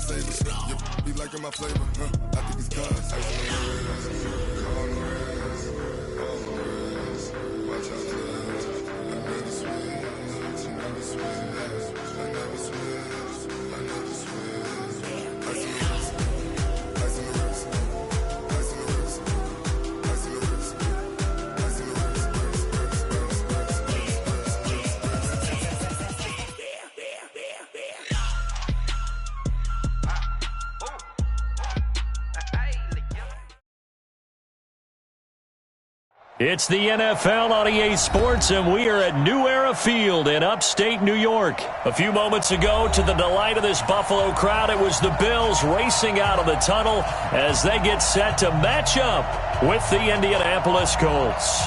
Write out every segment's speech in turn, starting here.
save it. You be liking my flavor, huh? I think it's cause. Ice on the wrist, watch out for this. I never switch, never switch. I never switch, I never switch. Ice on the wrist, ice on the wrist, ice on the wrist, ice on the wrist, ice on the wrist. It's the NFL on EA Sports, and we are at New Era Field in upstate New York. A few moments ago, to the delight of this Buffalo crowd, it was the Bills racing out of the tunnel as they get set to match up with the Indianapolis Colts.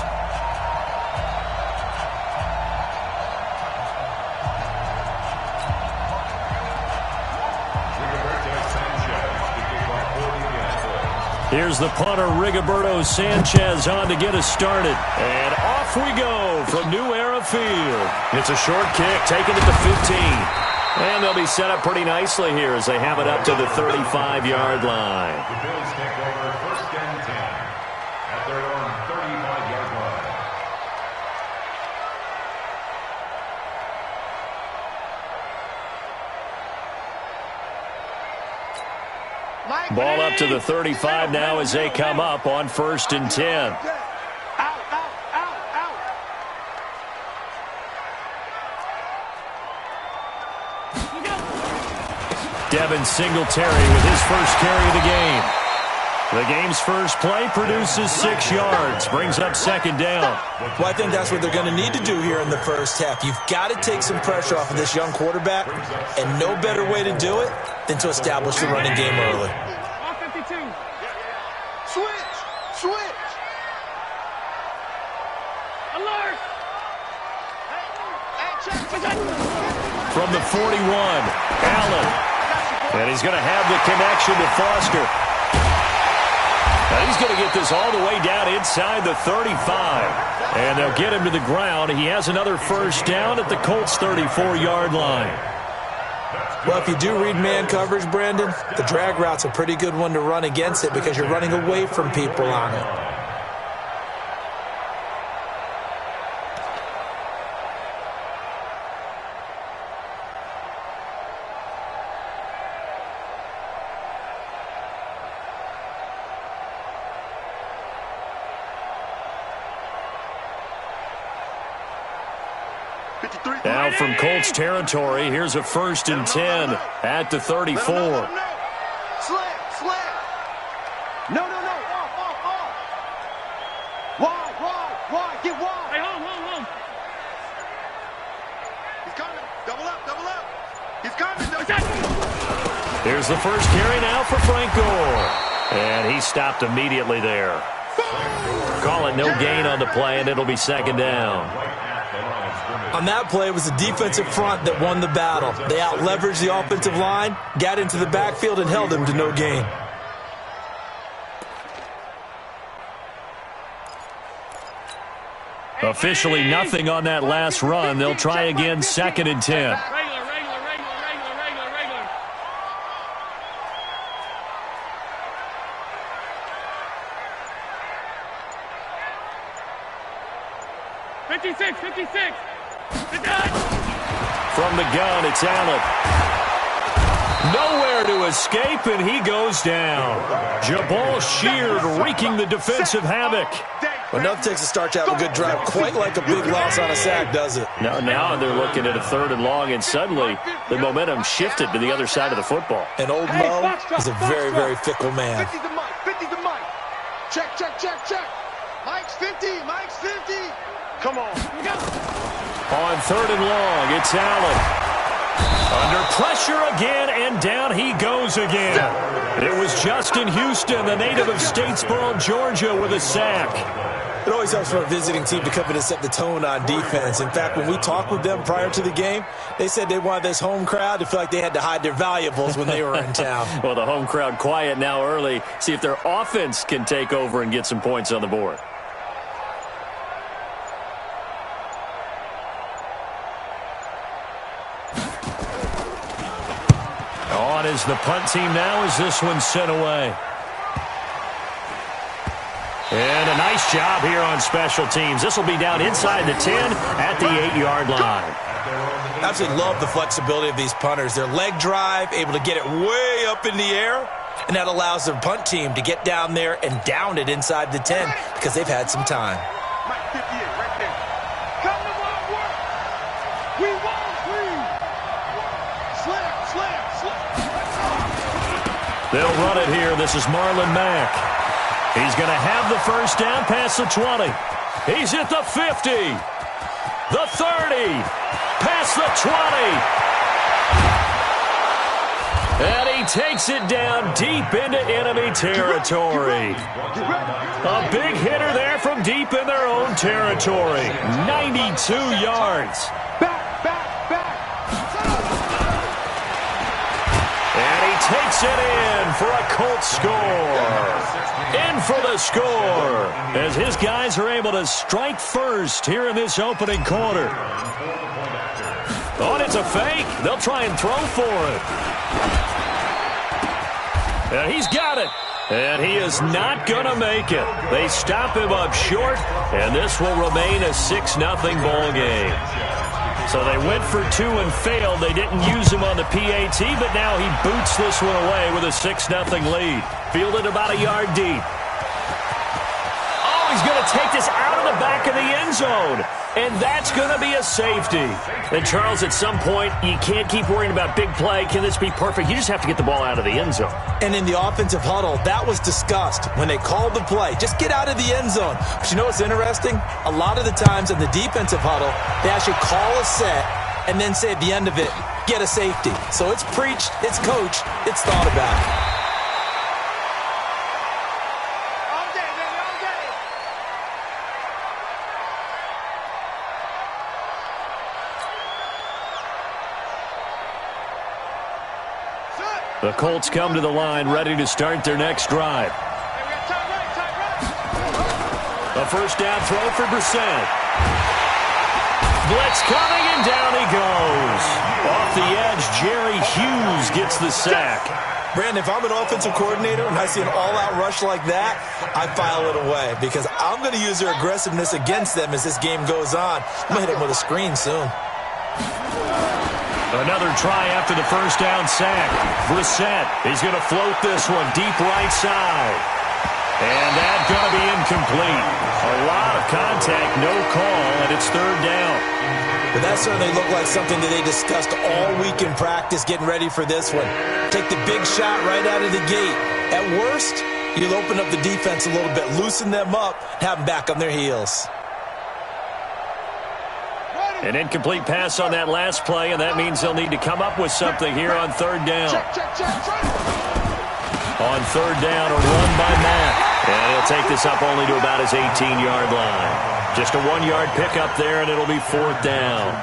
Here's the punter, Rigoberto Sanchez, on to get us started. And off we go from New Era Field. It's a short kick, taken at the 15. And they'll be set up pretty nicely here as they have it up to the 35-yard line. The Bills take over first and 10 at their own 35-yard line. Ball up to the 35 now as they come up on first and 10. Devin Singletary with his first carry of the game. The game's first play produces 6 yards, brings up second down. Well, I think that's what they're going to need to do here in the first half. You've got to take some pressure off of this young quarterback, and no better way to do it than to establish the running game early. Switch! Alert! From the 41, Allen. And he's going to have the connection to Foster. Now he's going to get this all the way down inside the 35. And they'll get him to the ground. He has another first down at the Colts' 34-yard line. Well, if you do read man coverage, Brandon, the drag route's a pretty good one to run against it because you're running away from people on it. Now from Colts territory, here's a first and 10 at the 34. Slam! No. Wide. Get wide. Hey, home. He's coming. Double up. He's coming. Here's the first carry now for Frank Gore. And he stopped immediately there. Call it no gain on the play, and it'll be second down. On that play, it was the defensive front that won the battle. They out-leveraged the offensive line, got into the backfield, and held them to no gain. Officially nothing on that last run. They'll try again, second and 10. Regular. 56. From the gun, it's Allen. Nowhere to escape, and he goes down. Jabal Sheard wreaking the defensive havoc. Well, nothing takes a start to have a good drive quite like a big loss on a sack, does it? Now they're looking at a third and long, and suddenly the momentum shifted to the other side of the football. And old Mo is a very, very fickle man. 50 to Mike. Check. Mike's 50. Come on. On third and long, it's Allen. Under pressure again, and down he goes again. It was Justin Houston, the native of Statesboro, Georgia, with a sack. It always helps for a visiting team to come in and set the tone on defense. In fact, when we talked with them prior to the game, they said they wanted this home crowd to feel like they had to hide their valuables when they were in town. Well, the home crowd quiet now early. See if their offense can take over and get some points on the board. On is the punt team now as this one's sent away. And a nice job here on special teams. This will be down inside the 10 at the 8-yard line. Absolutely love the flexibility of these punters. Their leg drive, able to get it way up in the air, and that allows the punt team to get down there and down it inside the 10 because they've had some time. Mike 58 right there. Come to my work. We won't leave. Slam, slam, slam. They'll run it here. This is Marlon Mack. He's going to have the first down past the 20. He's at the 50. The 30. Past the 20. And he takes it down deep into enemy territory. A big hitter there from deep in their own territory. 92 yards. Back. And he takes it in for a Colts score. In for the score as his guys are able to strike first here in this opening quarter. Oh, and it's a fake. They'll try and throw for it. And he's got it. And he is not going to make it. They stop him up short, and this will remain a 6-0 ball game. So they went for 2 and failed. They didn't use him on the PAT, but now he boots this one away with a 6-0 lead. Fielded about a yard deep. Oh, he's going to take this out of the back of the end zone. And that's going to be a safety. And, Charles, at some point, you can't keep worrying about big play. Can this be perfect? You just have to get the ball out of the end zone. And in the offensive huddle, that was discussed when they called the play. Just get out of the end zone. But you know what's interesting? A lot of the times in the defensive huddle, they actually call a set and then say at the end of it, get a safety. So it's preached, it's coached, it's thought about. The Colts come to the line, ready to start their next drive. A first down throw for Brissett. Blitz coming, and down he goes. Off the edge, Jerry Hughes gets the sack. Brandon, if I'm an offensive coordinator and I see an all-out rush like that, I file it away because I'm going to use their aggressiveness against them as this game goes on. I'm going to hit them with a screen soon. Another try after the first down sack. Brissett, he's going to float this one deep right side. And that's going to be incomplete. A lot of contact, no call, and it's third down. But that certainly looked like something that they discussed all week in practice, getting ready for this one. Take the big shot right out of the gate. At worst, you'll open up the defense a little bit, loosen them up, have them back on their heels. An incomplete pass on that last play, and that means they'll need to come up with something here on third down. On third down, a run by Mack. And he'll take this up only to about his 18-yard line. Just a 1-yard pickup there, and it'll be fourth down.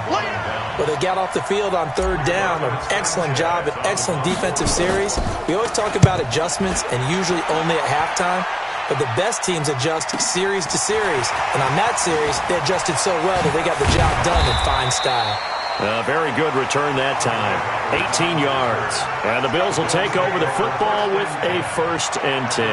Well, they got off the field on third down. An excellent job, an excellent defensive series. We always talk about adjustments, and usually only at halftime. But the best teams adjust series to series. And on that series, they adjusted so well that they got the job done in fine style. Very good return that time. 18 yards. And the Bills will take over the football with a 1st and 10.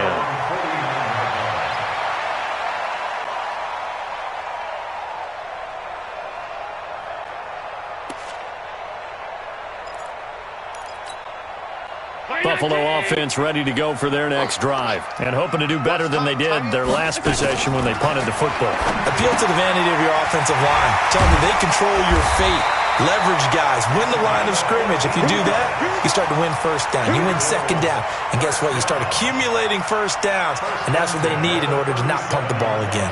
Buffalo offense ready to go for their next drive and hoping to do better than they did their last possession when they punted the football. Appeal to the vanity of your offensive line. Tell them they control your fate. Leverage guys. Win the line of scrimmage. If you do that, you start to win first down. You win second down. And guess what? You start accumulating first downs. And that's what they need in order to not punt the ball again.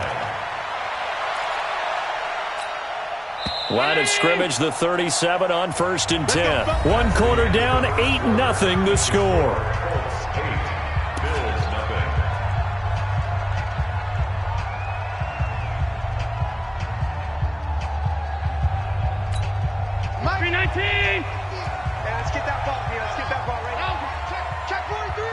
Line of scrimmage, the 37 on 1st and 10. 1 quarter down, 8-0 the score. Mike 19. Yeah, let's get that ball here. Let's get that ball right now. Check 43.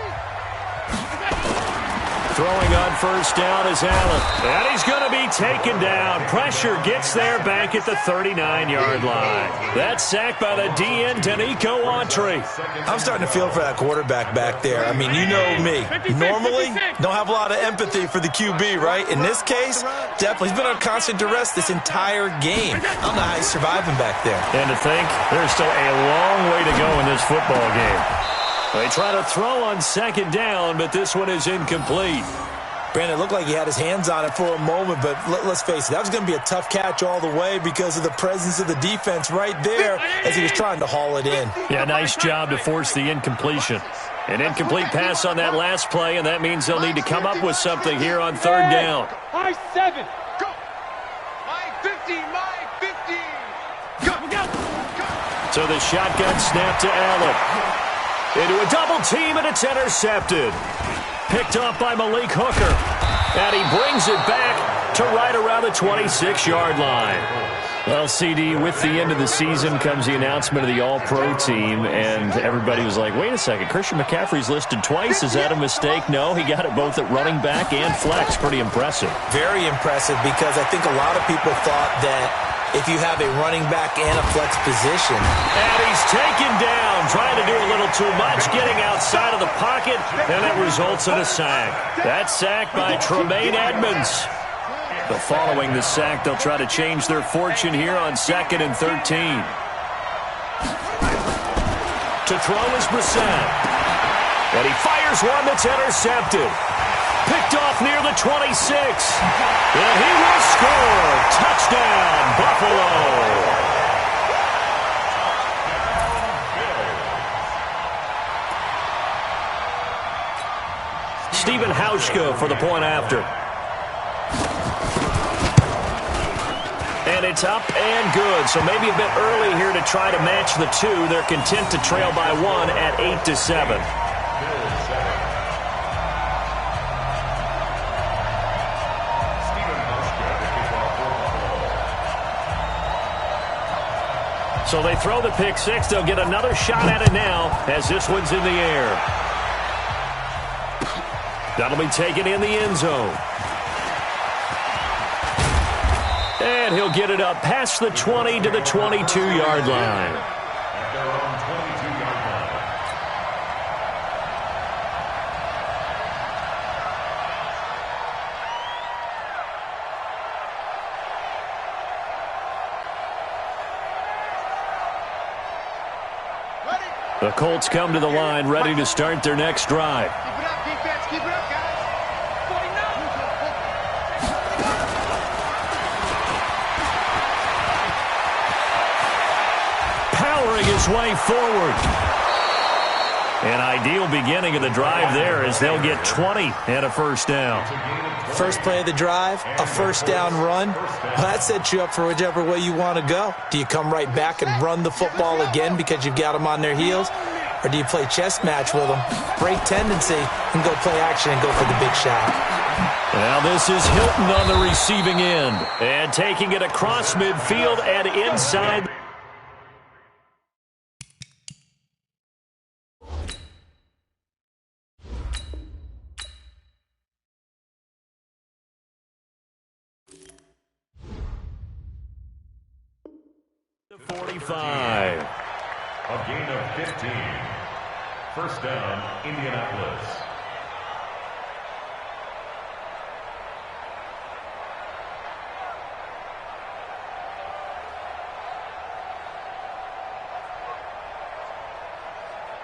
Throwing on first down is Allen. And he's going to be taken down. Pressure gets there back at the 39-yard line. That's sacked by the DN, Danico Autry. I'm starting to feel for that quarterback back there. I mean, you know me. Normally, don't have a lot of empathy for the QB, right? In this case, definitely. He's been on constant duress this entire game. I don't know how he's surviving back there. And to think, there's still a long way to go in this football game. They try to throw on second down, but this one is incomplete. Brandon, it looked like he had his hands on it for a moment, but let's face it, that was going to be a tough catch all the way because of the presence of the defense right there as he was trying to haul it in. Yeah, nice job to force the incompletion. An incomplete pass on that last play, and that means they'll need to come up with something here on third down. High 7. Go. My 15, my 15. Go, go, go. So the shotgun snap to Allen. Into a double team, and it's intercepted. Picked off by Malik Hooker. And he brings it back to right around the 26-yard line. Well, CD, with the end of the season comes the announcement of the All-Pro team, and everybody was like, wait a second, Christian McCaffrey's listed twice. Is that a mistake? No, he got it both at running back and flex. Pretty impressive. Very impressive because I think a lot of people thought that if you have a running back and a flex position. And he's taken down, trying to do a little too much, getting outside of the pocket, and it results in a sack. That's sacked by Tremaine Edmonds. But following the sack, they'll try to change their fortune here on 2nd and 13. To throw is Brissett. And he fires one that's intercepted. Picked off near the 26. And he will score. Touchdown, Buffalo. Stephen Hauschka for the point after. And it's up and good. So maybe a bit early here to try to match the two. They're content to trail by 1 at 8-7. So they throw the pick six. They'll get another shot at it now as this one's in the air. That'll be taken in the end zone. And he'll get it up past the 20 to the 22-yard line. At their own 22-yard line. The Colts come to the line ready to start their next drive. Keep it up, defense. Keep it up, guys. Powering his way forward. An ideal beginning of the drive there as they'll get 20 and a first down. First play of the drive, a first down run. Well, that sets you up for whichever way you want to go. Do you come right back and run the football again because you've got them on their heels? Or do you play chess match with them, break tendency, and go play action and go for the big shot? Now this is Hilton on the receiving end. And taking it across midfield and inside. The 45. A gain of 15. First down, Indianapolis.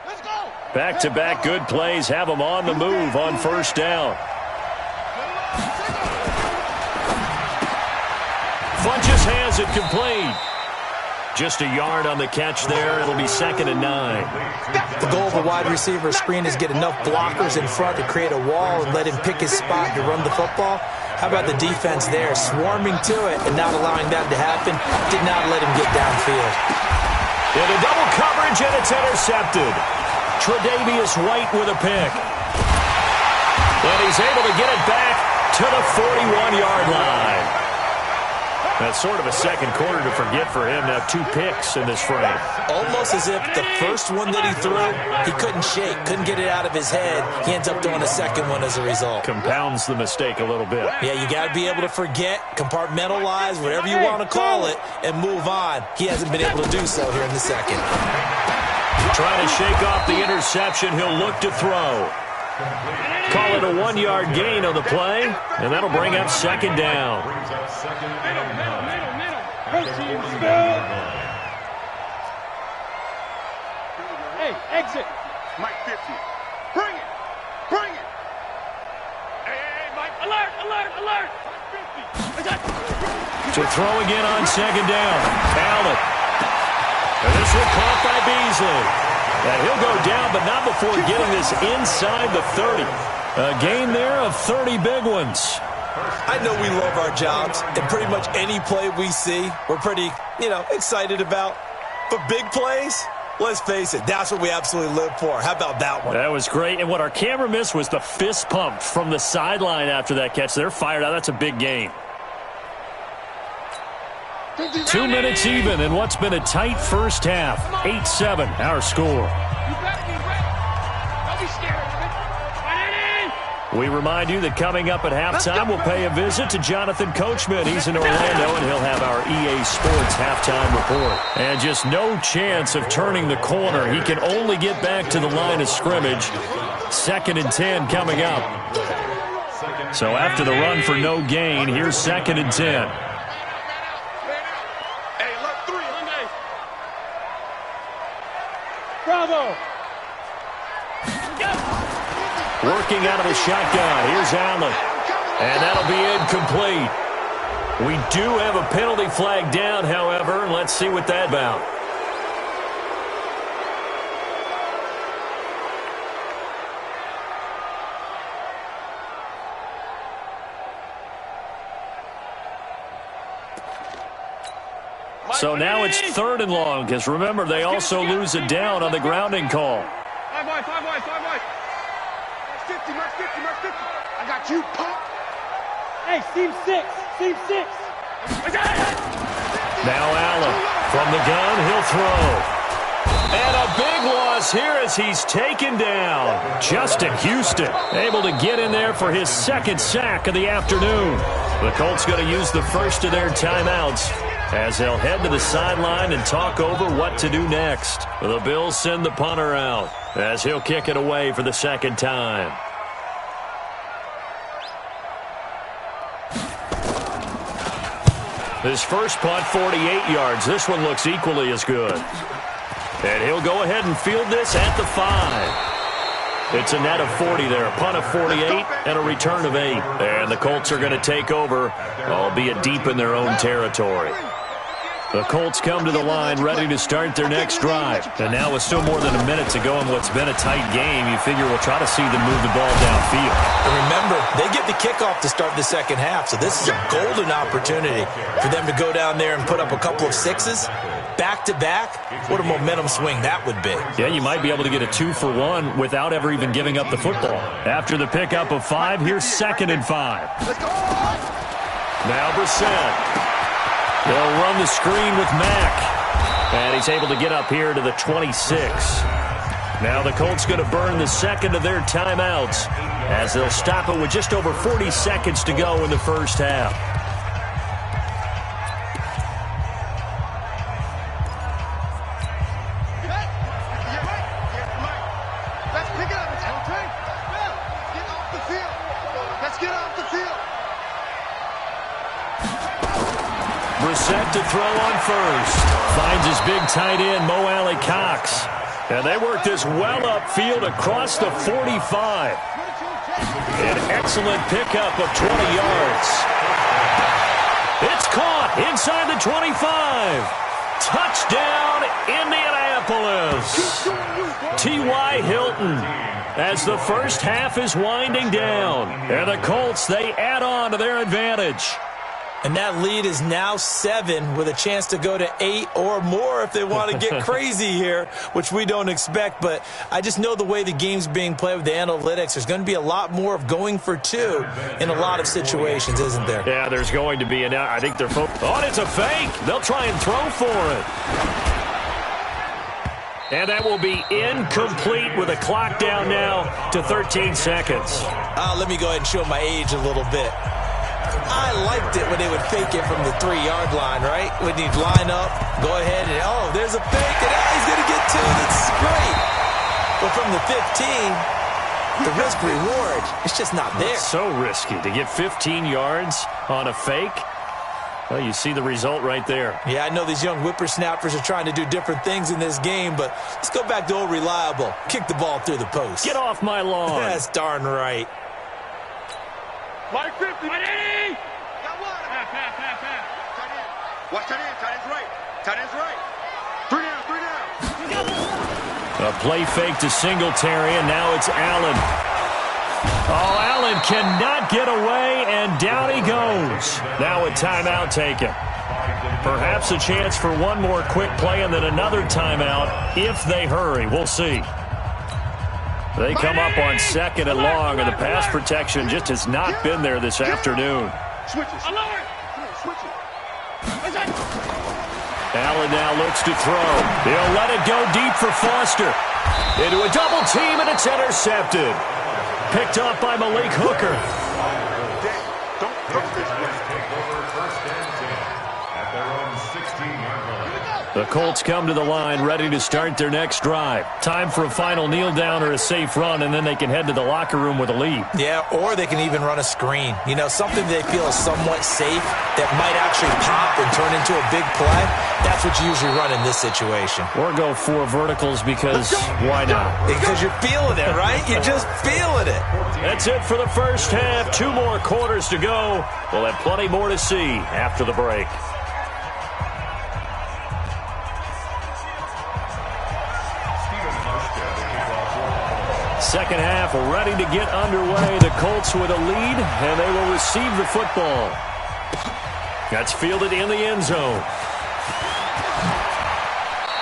Let's go. Back-to-back good plays have them on the move on first down. Funches has it complete. Just a yard on the catch there. It'll be 2nd and 9. The goal of a wide receiver screen is get enough blockers in front to create a wall and let him pick his spot to run the football. How about the defense there, swarming to it and not allowing that to happen? Did not let him get downfield. Into double coverage, and it's intercepted. Tre'Davious White with a pick. And he's able to get it back to the 41-yard line. That's sort of a second quarter to forget for him. Now 2 picks in this frame. Almost as if the first one that he threw, he couldn't shake, couldn't get it out of his head. He ends up throwing a second one as a result. Compounds the mistake a little bit. Yeah, you got to be able to forget, compartmentalize, whatever you want to call it, and move on. He hasn't been able to do so here in the second. Trying to shake off the interception. He'll look to throw. Call it a 1-yard gain on the play, and that'll bring up second down. Hey, exit. Mike 50. Bring it. Bring it. Hey, Mike. Alert, alert, alert. Mike 50. To throw again on second down. Allen. And this one caught by Beasley. And he'll go down, but not before getting this inside the 30. A gain there of 30 big ones. I know we love our jobs, and pretty much any play we see, we're pretty, excited about. But big plays, let's face it, that's what we absolutely live for. How about that one? That was great. And what our camera missed was the fist pump from the sideline after that catch. They're fired out. That's a big gain. 2 minutes even in what's been a tight first half. 8-7, our score. You better be ready. Don't be scared of it. We remind you that coming up at halftime, we'll pay a visit to Jonathan Coachman. He's in Orlando, and he'll have our EA Sports halftime report. And just no chance of turning the corner. He can only get back to the line of scrimmage. 2nd and 10 coming up. So after the run for no gain, here's 2nd and 10. Bravo. Working out of the shotgun. Here's Allen. And that'll be incomplete. We do have a penalty flag down, however. Let's see what that's about. So now it's 3rd and long, because remember, they also lose it down on the grounding call. 5 wide. 50, Mark 50. I got you, punk. Hey, seam 6. Now Allen from the gun, he'll throw. And a big loss here as he's taken down. Justin Houston able to get in there for his 2nd sack of the afternoon. The Colts going to use the first of their timeouts as they'll head to the sideline and talk over what to do next. The Bills send the punter out as he'll kick it away for the 2nd time. His first punt, 48 yards. This one looks equally as good. And he'll go ahead and field this at the 5. It's a net of 40 there, a punt of 48, and a return of 8. And the Colts are going to take over, albeit deep in their own territory. The Colts come to the line ready to start their next drive. And now with still more than a minute to go in what's been a tight game, you figure we'll try to see them move the ball downfield. And remember, they get the kickoff to start the second half, so this is a golden opportunity for them to go down there and put up a couple of 6s. Back-to-back, what a momentum swing that would be. Yeah, you might be able to get a 2-for-1 without ever even giving up the football. After the pickup of 5, here's 2nd and 5. Now Brissett. They'll run the screen with Mack. And he's able to get up here to the 26. Now the Colts going to burn the 2nd of their timeouts as they'll stop it with just over 40 seconds to go in the first half. Brissett to throw on first. Finds his big tight end, Mo Alley-Cox. And they work this well upfield across the 45. An excellent pickup of 20 yards. It's caught inside the 25. Touchdown, Indianapolis. T.Y. Hilton as the first half is winding down. And the Colts, they add on to their advantage. And that lead is now 7 with a chance to go to 8 or more if they want to get crazy here, which we don't expect. But I just know the way the game's being played with the analytics, there's going to be a lot more of going for 2 in a lot of situations, isn't there? Yeah, there's going to be. And I think they're oh, it's a fake. They'll try and throw for it. And that will be incomplete with a clock down now to 13 seconds. Let me go ahead and show my age a little bit. I liked it when they would fake it from the 3-yard line, right? When you'd line up, go ahead, and oh, there's a fake, and he's going to get 2. That's great. But from the 15, the risk-reward, it's just not there. It's so risky to get 15 yards on a fake. Well, you see the result right there. Yeah, I know these young whippersnappers are trying to do different things in this game, but let's go back to old reliable. Kick the ball through the post. Get off my lawn. That's darn right. Like 50. Ready? Got one. Pass. Tight end. Watch tight end. Tight end's right. Tight end's right. 3 down. A play fake to Singletary, and now it's Allen. Oh, Allen cannot get away, and down he goes. Now a timeout taken. Perhaps a chance for one more quick play and then another timeout if they hurry. We'll see. They come up on 2nd and long, and the pass protection just has not been there this afternoon. Switch it. Switch it. Allen now looks to throw. He'll let it go deep for Foster. Into a double team, and it's intercepted. Picked up by Malik Hooker. The Colts come to the line ready to start their next drive. Time for a final kneel down or a safe run, and then they can head to the locker room with a lead. Yeah, or they can even run a screen. You know, something they feel is somewhat safe that might actually pop and turn into a big play. That's what you usually run in this situation. Or go 4 verticals because why not? Because you're feeling it, right? You're just feeling it. That's it for the first half. 2 more quarters to go. We'll have plenty more to see after the break. Second half ready to get underway. The Colts with a lead, and they will receive the football. That's fielded in the end zone.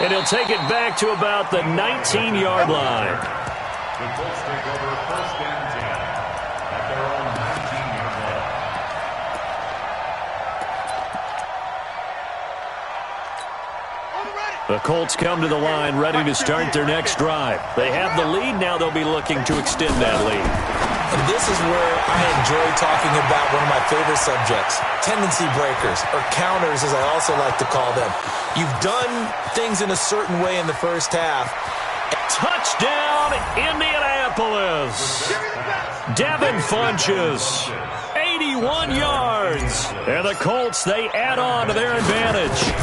And he'll take it back to about the 19-yard line. The Colts take over 1st and 10 at their own 19-yard line. The Colts come to the line ready to start their next drive. They have the lead. Now they'll be looking to extend that lead. And this is where I enjoy talking about one of my favorite subjects, tendency breakers, or counters as I also like to call them. You've done things in a certain way in the first half. Touchdown, Indianapolis. Devin Funchess, 81 yards. And the Colts, they add on to their advantage.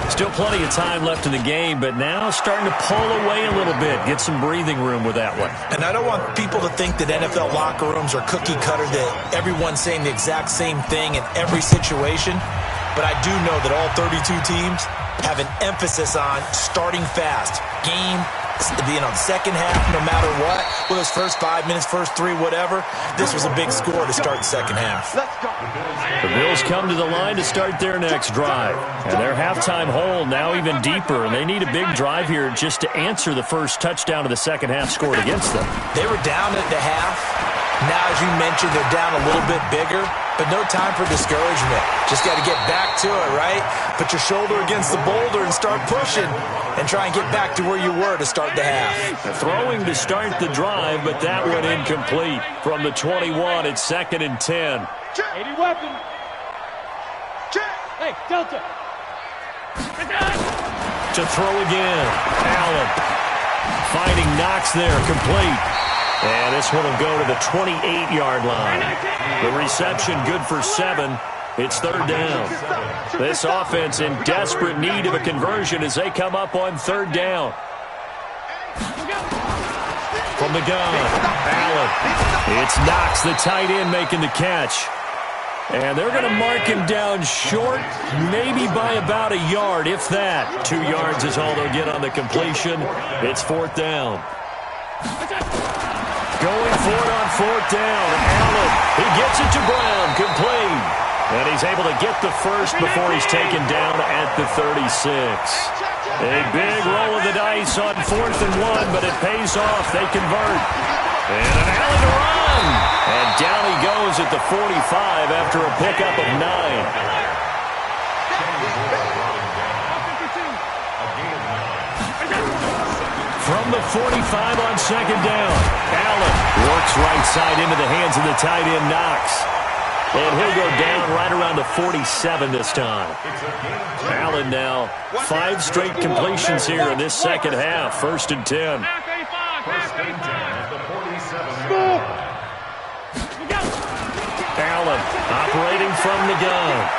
Still plenty of time left in the game, but now starting to pull away a little bit. Get some breathing room with that one. And I don't want people to think that NFL locker rooms are cookie cutter, that everyone's saying the exact same thing in every situation. But I do know that all 32 teams have an emphasis on starting fast. Game being on second half, no matter what. Well, those first 5 minutes, first 3, whatever. This was a big score to start the second half. The Bills come to the line to start their next drive. And their halftime hole now even deeper. And they need a big drive here just to answer the first touchdown of the second half scored against them. They were down at the half. Now, as you mentioned, they're down a little bit bigger, but no time for discouragement. Just got to get back to it, right? Put your shoulder against the boulder and start pushing and try and get back to where you were to start the half. Throwing to start the drive, but that one incomplete. From the 21, it's 2nd and 10. 80 weapon. Hey, Delta. To throw again. Allen finding Knox there, complete. And this one will go to the 28-yard line. The reception good for 7. It's 3rd down. This offense in desperate need of a conversion as they come up on 3rd down. From the gun, Allen. It's Knox, the tight end, making the catch. And they're going to mark him down short, maybe by about a yard, if that. 2 yards is all they'll get on the completion. It's 4th down. Going for it on 4th down. Allen, he gets it to Brown, complete. And he's able to get the first before he's taken down at the 36. A big roll of the dice on 4th and 1, but it pays off. They convert. And an alley to run. And down he goes at the 45 after a pickup of 9. From the 45 on 2nd down, Allen works right side into the hands of the tight end, Knox. And he'll go down right around the 47 this time. Allen now 5 straight completions here in this second half. 1st and 10. Allen operating from the gun.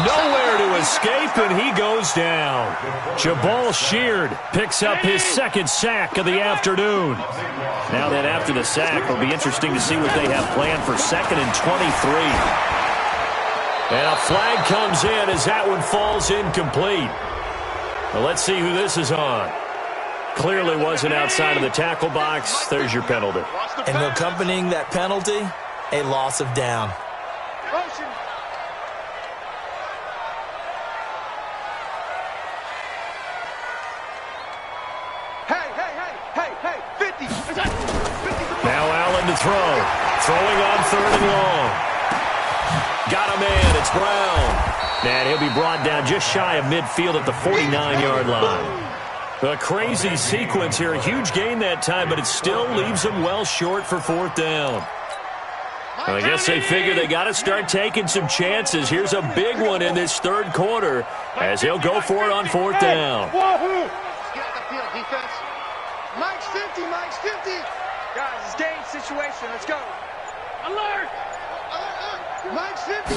Nowhere to escape, and he goes down. Jabal Sheard picks up his 2nd sack of the afternoon. Now then, after the sack, it'll be interesting to see what they have planned for 2nd and 23. And a flag comes in as that one falls incomplete. Well, let's see who this is on. Clearly wasn't outside of the tackle box. There's your penalty. And accompanying that penalty, a loss of down. Now Allen to throw. Throwing on 3rd and long. Got a man. It's Brown. And he'll be brought down just shy of midfield at the 49-yard line. A crazy sequence here. A huge gain that time, but it still leaves them well short for 4th down. I guess they figure they got to start taking some chances. Here's a big one in this 3rd quarter as he'll go for it on 4th down. Get out the field, defense. Mike's 50, Mike's 50. Guys, it's game situation. Let's go. Alert! Mike's 50.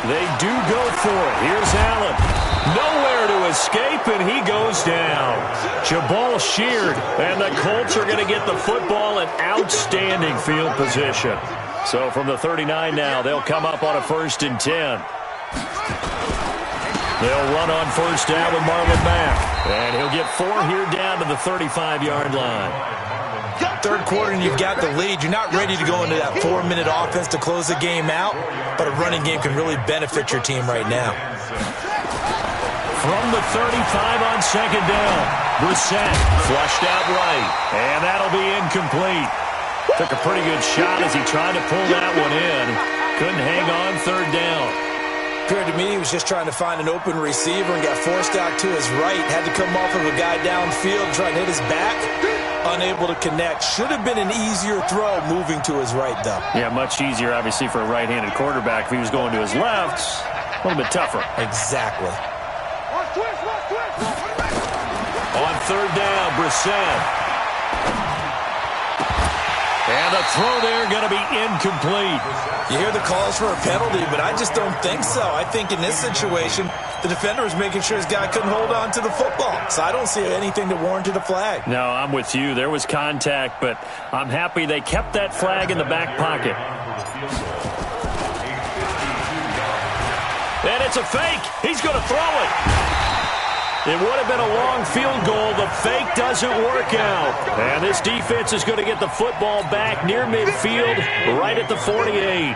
They do go for it. Here's Allen. Nowhere to escape, and he goes down. Jabal Sheard, and the Colts are going to get the football in outstanding field position. So from the 39 now, they'll come up on a 1st and 10. They'll run on 1st down with Marlon Mack. And he'll get 4 here down to the 35-yard line. 3rd quarter and you've got the lead. You're not ready to go into that 4-minute offense to close the game out, but a running game can really benefit your team right now. From the 35 on 2nd down, Brissett flushed out right, and that'll be incomplete. Took a pretty good shot as he tried to pull that one in. Couldn't hang on 3rd down. Appeared to me he was just trying to find an open receiver and got forced out to his right. Had to come off of a guy downfield, trying to hit his back. Unable to connect. Should have been an easier throw moving to his right, though. Yeah, much easier, obviously, for a right-handed quarterback. If he was going to his left, a little bit tougher. Exactly. On 3rd down, Brissett. And the throw there going to be incomplete. You hear the calls for a penalty, but I just don't think so. I think in this situation, the defender was making sure his guy couldn't hold on to the football. So I don't see anything that warranted a flag. No, I'm with you. There was contact, but I'm happy they kept that flag in the back pocket. And it's a fake. He's going to throw it. It would have been a long field goal. The fake doesn't work out. And this defense is going to get the football back near midfield, right at the 48.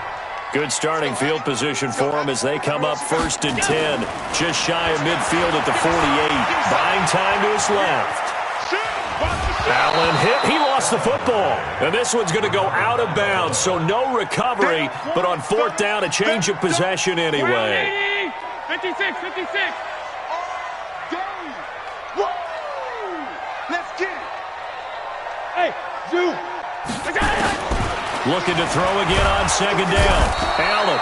Good starting field position for them as they come up 1st and 10, just shy of midfield at the 48. Buying time to his left. Allen hit. He lost the football. And this one's going to go out of bounds, so no recovery, but on 4th down, a change of possession anyway. 56, 56. Let's get it. Hey, Zoo. Looking to throw again on 2nd down. Allen.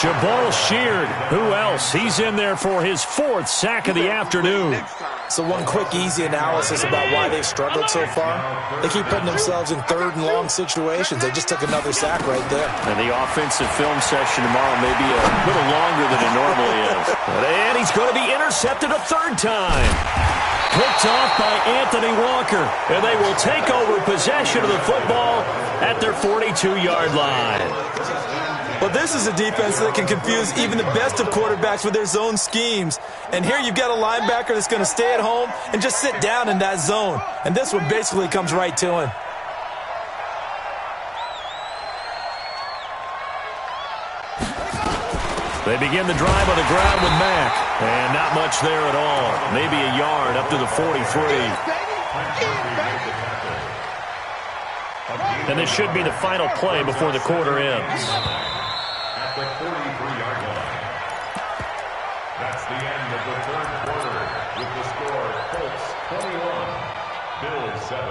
Jabal Sheard. Who else? He's in there for his 4th sack of the afternoon. So one quick, easy analysis about why they've struggled so far. They keep putting themselves in 3rd and long situations. They just took another sack right there. And the offensive film session tomorrow may be a little longer than it normally is. And he's going to be intercepted a 3rd time. Picked off by Anthony Walker. And they will take over possession of the football at their 42-yard line. Well, this is a defense that can confuse even the best of quarterbacks with their zone schemes. And here you've got a linebacker that's going to stay at home and just sit down in that zone. And this one basically comes right to him. They begin the drive on the ground with Mack. And not much there at all. Maybe a yard up to the 43. And this should be the final play before the quarter ends. At the 43-yard line. That's the end of the third quarter with the score Colts 21, Bills 7.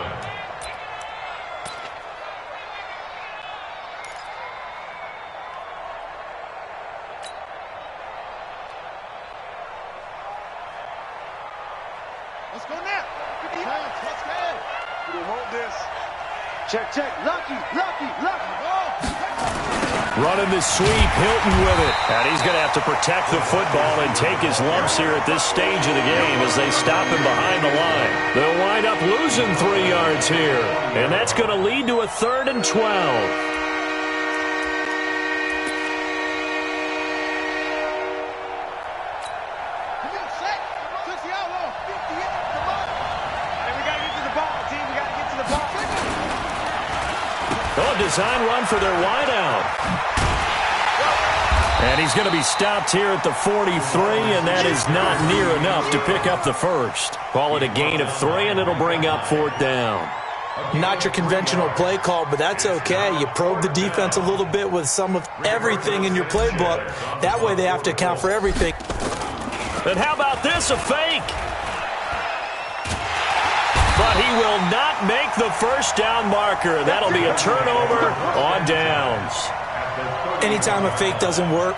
Let's go now. Let's go. We hold this. Check, check. Lucky. Running the sweep, Hilton with it. And he's going to have to protect the football and take his lumps here at this stage of the game as they stop him behind the line. They'll wind up losing 3 yards here. And that's going to lead to a 3rd and 12. Design run for their wideout. And he's going to be stopped here at the 43, and that is not near enough to pick up the first. Call it a gain of 3, and it'll bring up 4th down. Not your conventional play call, but that's okay. You probe the defense a little bit with some of everything in your playbook. That way they have to account for everything. And how about this, a fake? But he will not make the first down marker. That'll be a turnover on downs. Anytime a fake doesn't work,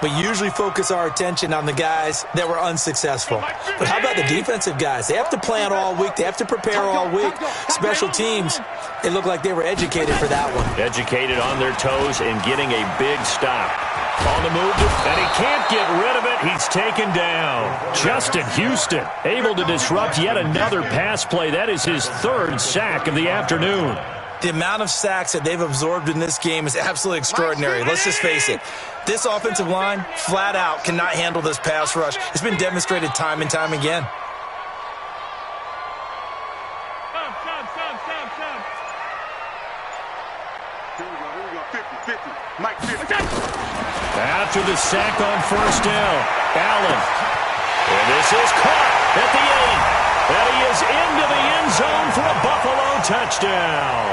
we usually focus our attention on the guys that were unsuccessful. But how about the defensive guys? They have to plan all week. They have to prepare all week. Special teams, they look like they were educated for that one. Educated on their toes and getting a big stop. On the move, and he can't get rid of it. He's taken down. Justin Houston able to disrupt yet another pass play. That is his 3rd sack of the afternoon. The amount of sacks that they've absorbed in this game is absolutely extraordinary. Let's just face it. This offensive line, flat out, cannot handle this pass rush. It's been demonstrated time and time again. Here we go. 50. Mike 50. After the sack on 1st down, Allen. And this is caught at the 8. And he is into the end zone for a Buffalo touchdown.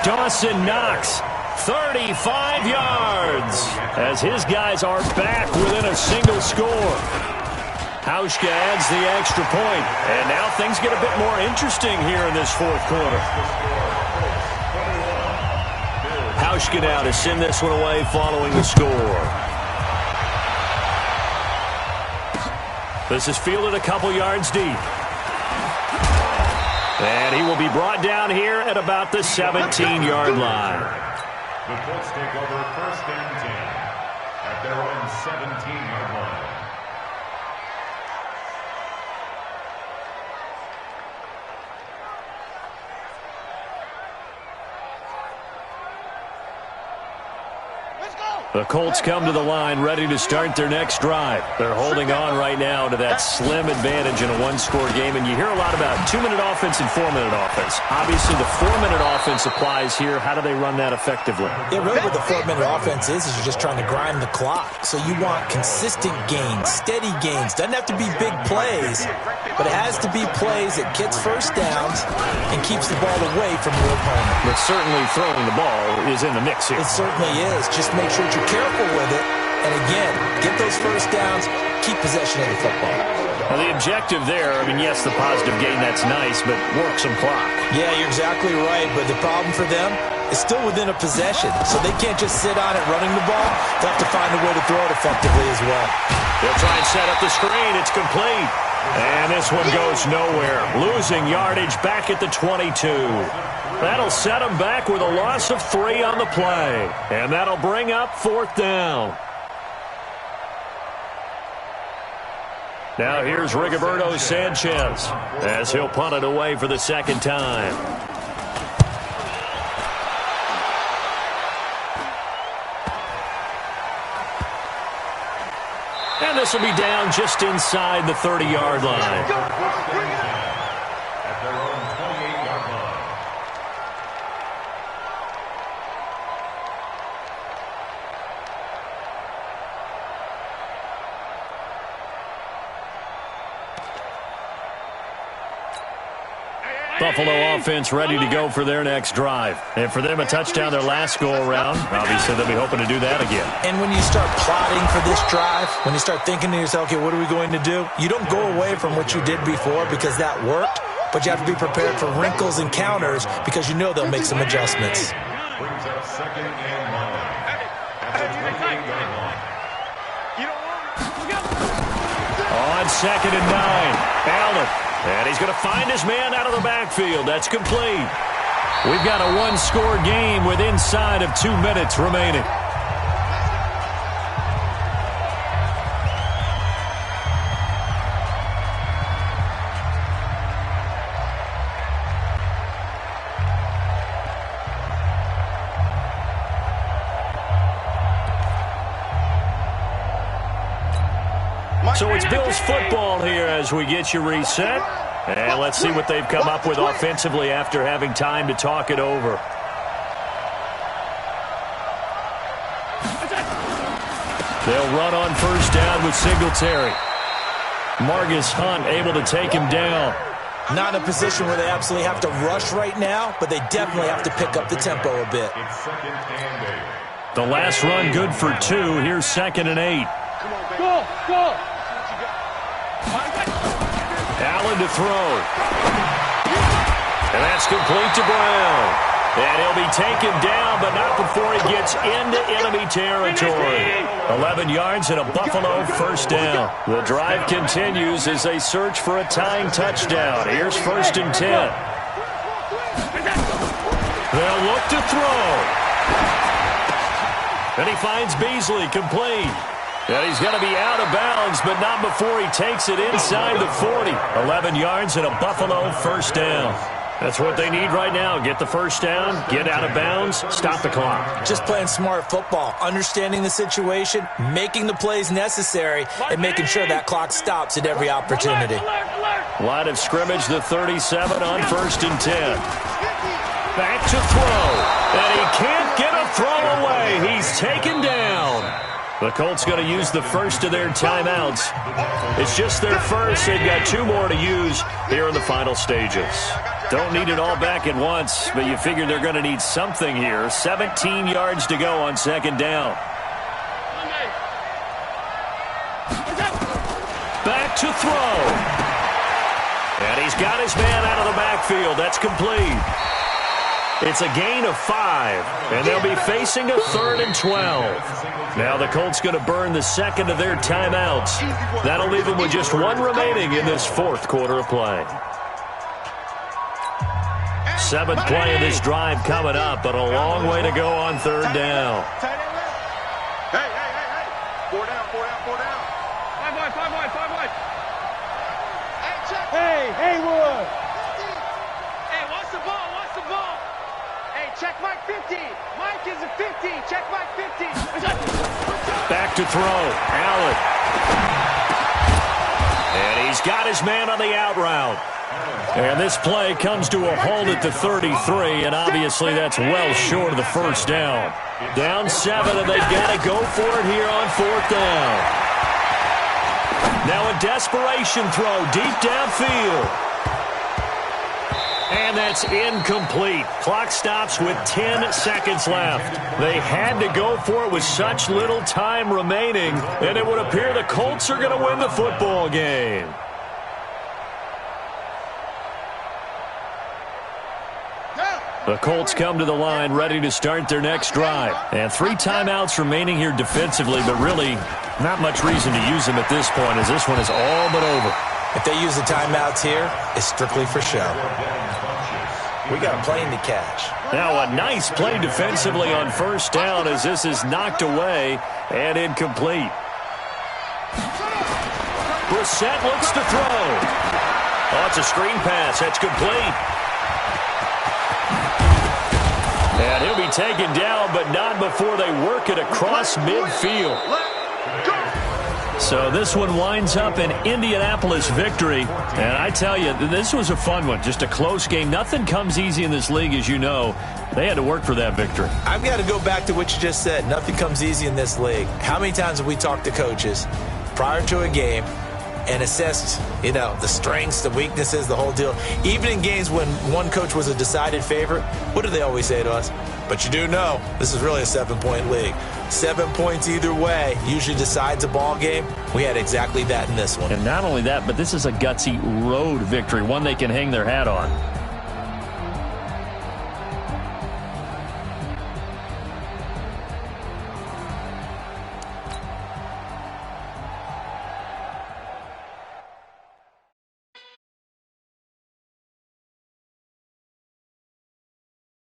Dawson Knox, 35 yards, as his guys are back within a single score. Hauschka adds the extra point, and now things get a bit more interesting here in this 4th quarter. Hauschka now to send this one away following the score. This is fielded a couple yards deep. And he will be brought down here at about the 17-yard line. The Colts take over 1st and 10 at their own 17-yard line. The Colts come to the line ready to start their next drive. They're holding on right now to that slim advantage in a 1-score game, and you hear a lot about 2-minute offense and 4-minute offense. Obviously, the 4-minute offense applies here. How do they run that effectively? Yeah, really what the 4-minute offense is you're just trying to grind the clock. So you want consistent gains, steady gains. Doesn't have to be big plays, but it has to be plays that gets first downs and keeps the ball away from your opponent. But certainly throwing the ball is in the mix here. It certainly is. Just make sure you're careful with it. And again, get those first downs, keep possession of the football. Well, the objective there, I mean, yes, the positive gain, that's nice, but work some clock. Yeah, you're exactly right. But the problem for them is still within a possession. So they can't just sit on it running the ball. They'll have to find a way to throw it effectively as well. They'll try and set up the screen. It's complete. And this one goes nowhere. Losing yardage back at the 22. That'll set them back with a loss of 3 on the play. And that'll bring up 4th down. Now here's Rigoberto Sanchez as he'll punt it away for the 2nd time. And this will be down just inside the 30-yard line. At their own 28-yard line. Buffalo offense ready to go for their next drive. And for them, a touchdown their last go-around. Obviously, they'll be hoping to do that again. And when you start plotting for this drive, when you start thinking to yourself, okay, what are we going to do? You don't go away from what you did before because that worked, but you have to be prepared for wrinkles and counters because you know they'll make some adjustments. Brings up 2nd and 9. At the 28-yard line. On 2nd and 9, Allen. And he's going to find his man out of the backfield. That's complete. We've got a one-score game with inside of 2 minutes remaining. So it's Bills football here as we get you reset. And let's see what they've come up with offensively after having time to talk it over. They'll run on first down with Singletary. Margus Hunt able to take him down. Not in a position where they absolutely have to rush right now, but they definitely have to pick up the tempo a bit. It's 2nd and 8. The last run good for 2. Here's 2nd and 8. Go! Allen to throw. And that's complete to Brown. And he'll be taken down, but not before he gets into enemy territory. 11 yards and a Buffalo first down. The drive continues as they search for a tying touchdown. Here's 1st and 10. They'll look to throw. And he finds Beasley complete. And he's going to be out of bounds, but not before he takes it inside the 40. 11 yards and a Buffalo first down. That's what they need right now. Get the first down, get out of bounds, stop the clock. Just playing smart football, understanding the situation, making the plays necessary, and making sure that clock stops at every opportunity. Line of scrimmage, the 37 on 1st and 10. Back to throw. And he can't get a throw away. He's taken down. The Colts going to use the first of their timeouts. It's just their first. They've got 2 more to use here in the final stages. Don't need it all back at once, but you figure they're going to need something here. 17 yards to go on 2nd down. Back to throw. And he's got his man out of the backfield. That's complete. It's a gain of 5, and they'll be facing a 3rd and 12. Now the Colts going to burn the second of their timeouts. That'll leave them with just 1 remaining in this 4th quarter of play. 7th play of this drive coming up, but a long way to go on 3rd down. Hey. 4 down. 5 wide. Hey, Haywood. Hey, watch the ball. Hey, check Mike 50. Mike is a 50. Check Mike 50. Back to throw. Allen. And he's got his man on the out route. And this play comes to a halt at the 33, and obviously that's well short of the first down. Down 7, and they've got to go for it here on 4th down. Now a desperation throw deep downfield. And that's incomplete. Clock stops with 10 seconds left. They had to go for it with such little time remaining, and it would appear the Colts are going to win the football game. The Colts come to the line ready to start their next drive. And 3 timeouts remaining here defensively, but really not much reason to use them at this point as this one is all but over. If they use the timeouts here, it's strictly for show. We got a plane to catch. Now a nice play defensively on first down as this is knocked away and incomplete. Brissett looks to throw. Oh, it's a screen pass. That's complete. And he'll be taken down, but not before they work it across midfield. So this one winds up an Indianapolis victory. And I tell you, this was a fun one. Just a close game. Nothing comes easy in this league, as you know. They had to work for that victory. I've got to go back to what you just said. Nothing comes easy in this league. How many times have we talked to coaches prior to a game, and assessed, the strengths, the weaknesses, the whole deal. Even in games when one coach was a decided favorite, what do they always say to us? But you do know this is really a 7-point league. 7 points either way usually decides a ball game. We had exactly that in this one. And not only that, but this is a gutsy road victory, one they can hang their hat on.